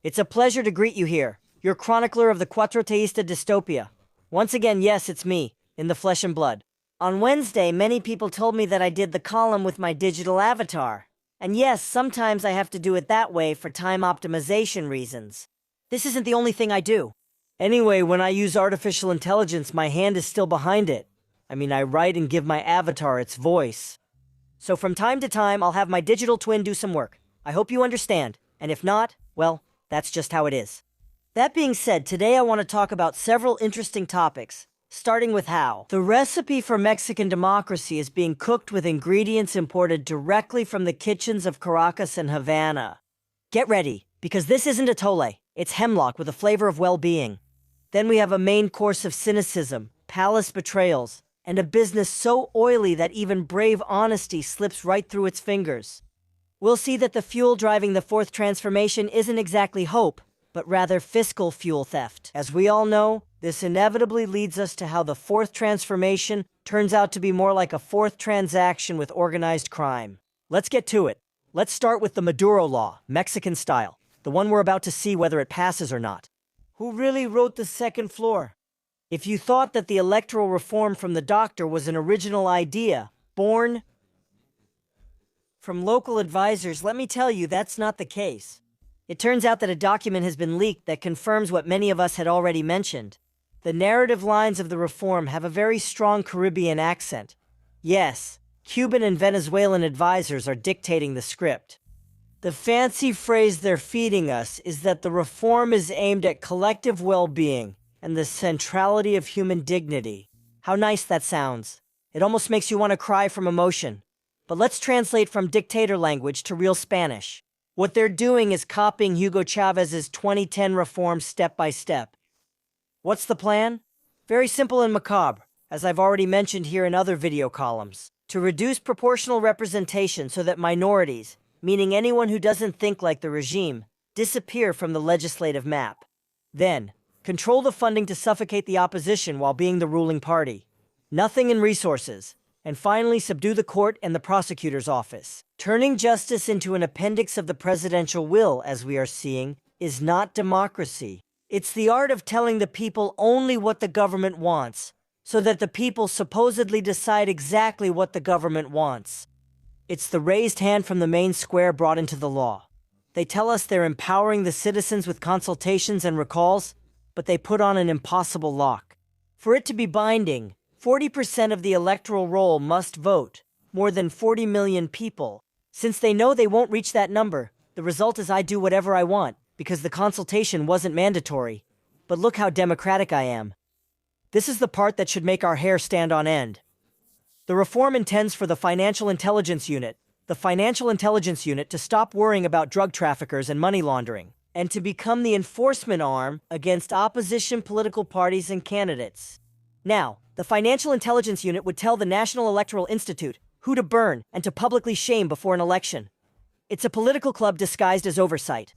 It's a pleasure to greet you here, your chronicler of the Quattroteísta dystopia. Once again, yes, it's me, in the flesh and blood. On Wednesday, many people told me that I did the column with my digital avatar. And yes, sometimes I have to do it that way for time optimization reasons. This isn't the only thing I do. Anyway, when I use artificial intelligence, my hand is still behind it. I write and give my avatar its voice. So from time to time, I'll have my digital twin do some work. I hope you understand. And if not, well, that's just how it is. That being said, today I want to talk about several interesting topics, starting with how the recipe for Mexican democracy is being cooked with ingredients imported directly from the kitchens of Caracas and Havana. Get ready, because this isn't atole, it's hemlock with a flavor of well-being. Then we have a main course of cynicism, palace betrayals, and a business so oily that even brave honesty slips right through its fingers. We'll see that the fuel driving the fourth transformation isn't exactly hope, but rather fiscal fuel theft. As we all know, this inevitably leads us to how the fourth transformation turns out to be more like a fourth transaction with organized crime. Let's get to it. Let's start with the Maduro law, Mexican style, the one we're about to see whether it passes or not. Who really wrote the second floor? If you thought that the electoral reform from the doctor was an original idea, born from local advisors, let me tell you that's not the case. It turns out that a document has been leaked that confirms what many of us had already mentioned. The narrative lines of the reform have a very strong Caribbean accent. Yes, Cuban and Venezuelan advisors are dictating the script. The fancy phrase they're feeding us is that the reform is aimed at collective well-being and the centrality of human dignity. How nice that sounds. It almost makes you want to cry from emotion. But let's translate from dictator language to real Spanish. What they're doing is copying Hugo Chávez's 2010 reforms step by step. What's the plan? Very simple and macabre, as I've already mentioned here in other video columns. To reduce proportional representation so that minorities, meaning anyone who doesn't think like the regime, disappear from the legislative map. Then, control the funding to suffocate the opposition while being the ruling party. Nothing in resources. And finally, subdue the court and the prosecutor's office. Turning justice into an appendix of the presidential will, as we are seeing, is not democracy. It's the art of telling the people only what the government wants, so that the people supposedly decide exactly what the government wants. It's the raised hand from the main square brought into the law. They tell us they're empowering the citizens with consultations and recalls, but they put on an impossible lock. For it to be binding, 40% of the electoral roll must vote, more than 40 million people. Since they know they won't reach that number, the result is I do whatever I want, because the consultation wasn't mandatory. But look how democratic I am. This is the part that should make our hair stand on end. The reform intends for the Financial Intelligence Unit, to stop worrying about drug traffickers and money laundering, and to become the enforcement arm against opposition political parties and candidates. Now, the Financial Intelligence Unit would tell the National Electoral Institute who to burn and to publicly shame before an election. It's a political club disguised as oversight.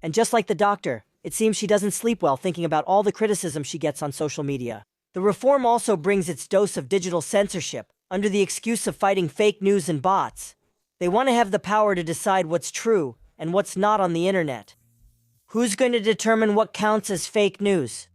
And just like the doctor, it seems she doesn't sleep well thinking about all the criticism she gets on social media. The reform also brings its dose of digital censorship, under the excuse of fighting fake news and bots. They want to have the power to decide what's true and what's not on the internet. Who's going to determine what counts as fake news?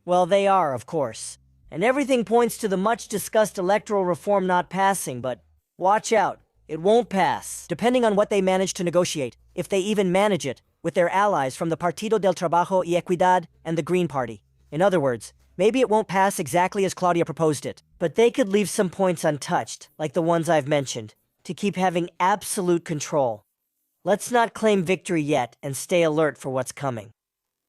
Well, they are, of course. And everything points to the much-discussed electoral reform not passing, but watch out, it won't pass, depending on what they manage to negotiate, if they even manage it, with their allies from the Partido del Trabajo y Equidad and the Green Party. In other words, maybe it won't pass exactly as Claudia proposed it, but they could leave some points untouched, like the ones I've mentioned, to keep having absolute control. Let's not claim victory yet and stay alert for what's coming.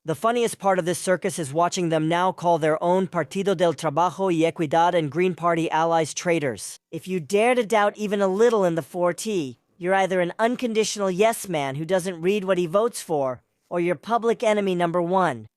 The funniest part of this circus is watching them now call their own Partido del Trabajo y Equidad and Green Party allies traitors. If you dare to doubt even a little in the 4T, you're either an unconditional yes man who doesn't read what he votes for, or you're public enemy number one.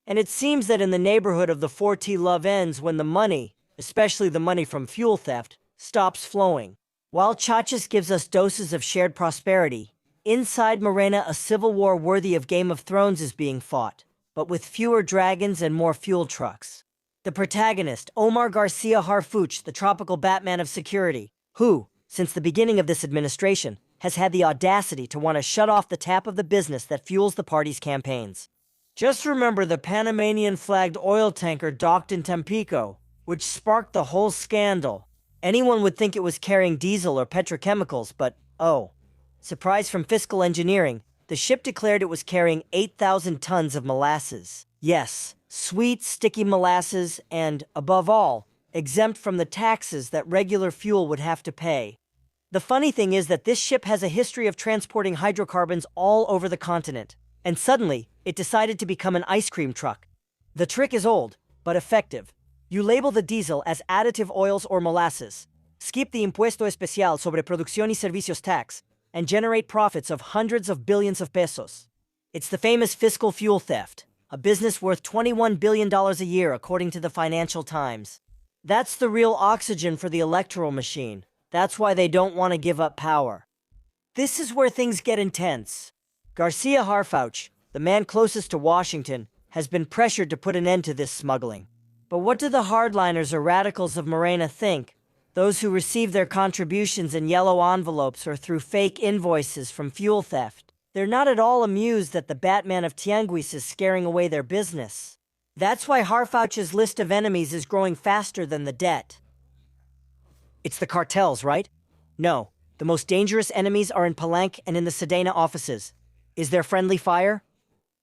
And it seems that in the neighborhood of the 4T love ends when the money, especially the money from fuel theft, stops flowing. While Cháchez gives us doses of shared prosperity, inside Morena a civil war worthy of Game of Thrones is being fought, but with fewer dragons and more fuel trucks. The protagonist, Omar Garcia Harfuch, the tropical Batman of security, who, since the beginning of this administration, has had the audacity to want to shut off the tap of the business that fuels the party's campaigns. Just remember the Panamanian-flagged oil tanker docked in Tampico, which sparked the whole scandal. Anyone would think it was carrying diesel or petrochemicals, but, oh. Surprise from fiscal engineering, the ship declared it was carrying 8,000 tons of molasses. Yes, sweet, sticky molasses and, above all, exempt from the taxes that regular fuel would have to pay. The funny thing is that this ship has a history of transporting hydrocarbons all over the continent, and suddenly, it decided to become an ice cream truck. The trick is old, but effective. You label the diesel as additive oils or molasses, skip the impuesto especial sobre producción y servicios tax, and generate profits of hundreds of billions of pesos. It's the famous fiscal fuel theft, a business worth $21 billion a year according to the Financial Times. That's the real oxygen for the electoral machine. That's why they don't want to give up power. This is where things get intense. Garcia Harfuch, the man closest to Washington, has been pressured to put an end to this smuggling. But what do the hardliners or radicals of Morena think? Those who receive their contributions in yellow envelopes or through fake invoices from fuel theft. They're not at all amused that the Batman of Tianguis is scaring away their business. That's why Harfuch's list of enemies is growing faster than the debt. It's the cartels, right? No, the most dangerous enemies are in Palenque and in the Sedena offices. Is there friendly fire?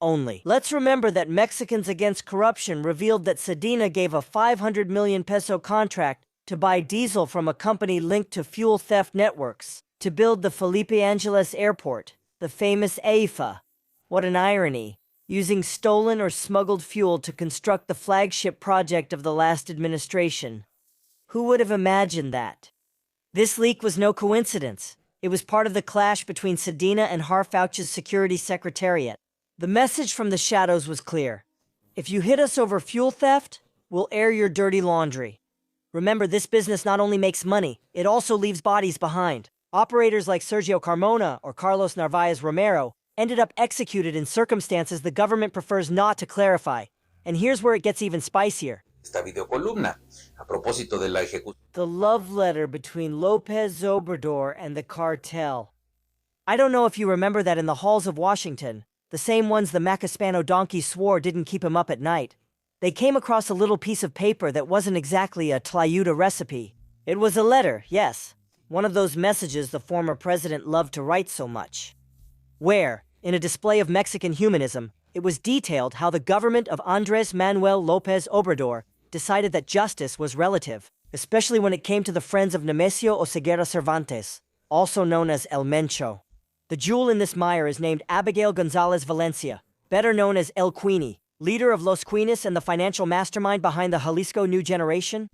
Only. Let's remember that Mexicans Against Corruption revealed that Sedena gave a 500 million peso contract to buy diesel from a company linked to fuel theft networks to build the Felipe Angeles Airport, the famous AIFA. What an irony, using stolen or smuggled fuel to construct the flagship project of the last administration. Who would have imagined that? This leak was no coincidence. It was part of the clash between Sedena and Harfuch's security secretariat. The message from the shadows was clear. If you hit us over fuel theft, we'll air your dirty laundry. Remember, this business not only makes money, it also leaves bodies behind. Operators like Sergio Carmona or Carlos Narvaez Romero ended up executed in circumstances the government prefers not to clarify. And here's where it gets even spicier. The love letter between López Obrador and the cartel. I don't know if you remember that in the halls of Washington, the same ones the Macaspano donkey swore didn't keep him up at night. They came across a little piece of paper that wasn't exactly a tlayuda recipe. It was a letter, yes. One of those messages the former president loved to write so much. Where, in a display of Mexican humanism, it was detailed how the government of Andrés Manuel López Obrador decided that justice was relative, especially when it came to the friends of Nemesio Oseguera Cervantes, also known as El Mencho. The jewel in this mire is named Abigail González Valencia, better known as El Queenie, leader of Los Queenies and the financial mastermind behind the Jalisco New Generation.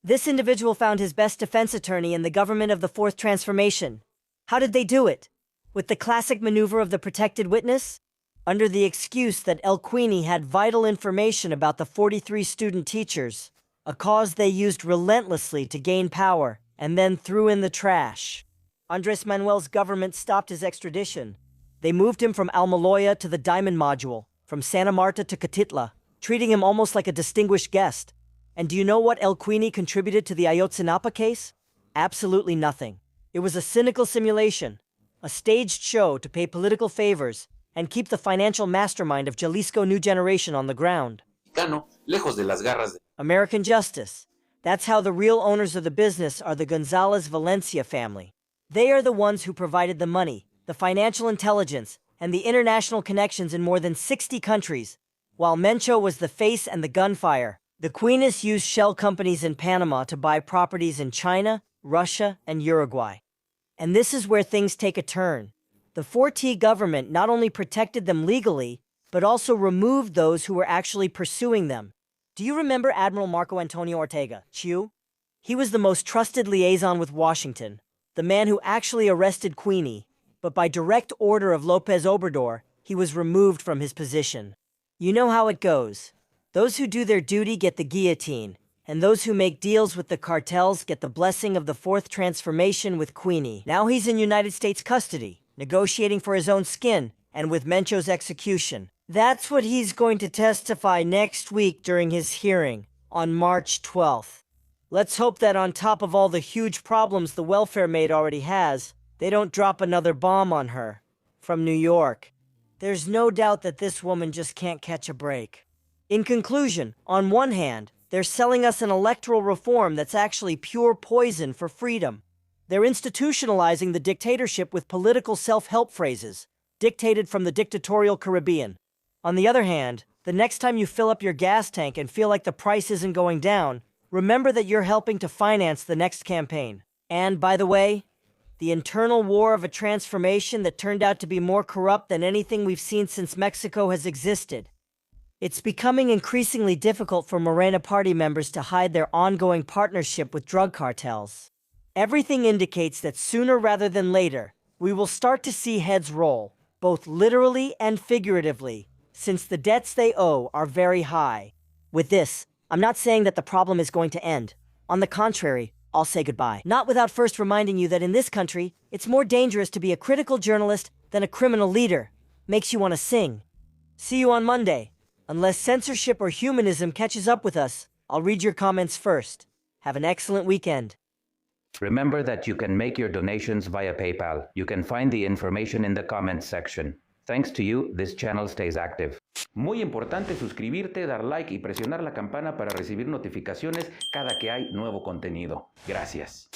This individual found his best defense attorney in the government of the Fourth Transformation. How did they do it? With the classic maneuver of the protected witness? Under the excuse that El Queenie had vital information about the 43 student teachers, a cause they used relentlessly to gain power, and then threw in the trash. Andrés Manuel's government stopped his extradition. They moved him from Almoloya to the Diamond Module, from Santa Marta to Catitla, treating him almost like a distinguished guest. And do you know what El Queenie contributed to the Ayotzinapa case? Absolutely nothing. It was a cynical simulation, a staged show to pay political favors and keep the financial mastermind of Jalisco New Generation on the ground. American justice. That's how the real owners of the business are the González Valencia family. They are the ones who provided the money, the financial intelligence, and the international connections in more than 60 countries. While Mencho was the face and the gunfire, the Queenies used shell companies in Panama to buy properties in China, Russia, and Uruguay. And this is where things take a turn. The 4T government not only protected them legally, but also removed those who were actually pursuing them. Do you remember Admiral Marco Antonio Ortega, Chiu? He was the most trusted liaison with Washington, the man who actually arrested Queenie, but by direct order of López Obrador, he was removed from his position. You know how it goes. Those who do their duty get the guillotine, and those who make deals with the cartels get the blessing of the Fourth Transformation with Queenie. Now he's in United States custody, negotiating for his own skin, and with Mencho's execution. That's what he's going to testify next week during his hearing, on March 12th. Let's hope that on top of all the huge problems the welfare maid already has, they don't drop another bomb on her. From New York. There's no doubt that this woman just can't catch a break. In conclusion, on one hand, they're selling us an electoral reform that's actually pure poison for freedom. They're institutionalizing the dictatorship with political self-help phrases, dictated from the dictatorial Caribbean. On the other hand, the next time you fill up your gas tank and feel like the price isn't going down, remember that you're helping to finance the next campaign. And, by the way, the internal war of a transformation that turned out to be more corrupt than anything we've seen since Mexico has existed. It's becoming increasingly difficult for Morena Party members to hide their ongoing partnership with drug cartels. Everything indicates that sooner rather than later, we will start to see heads roll, both literally and figuratively, since the debts they owe are very high. With this, I'm not saying that the problem is going to end. On the contrary, I'll say goodbye. Not without first reminding you that in this country, it's more dangerous to be a critical journalist than a criminal leader. Makes you want to sing. See you on Monday. Unless censorship or humanism catches up with us, I'll read your comments first. Have an excellent weekend. Remember that you can make your donations via PayPal. You can find the information in the comments section. Thanks to you, this channel stays active. Muy importante suscribirte, dar like y presionar la campana para recibir notificaciones cada que hay nuevo contenido. Gracias.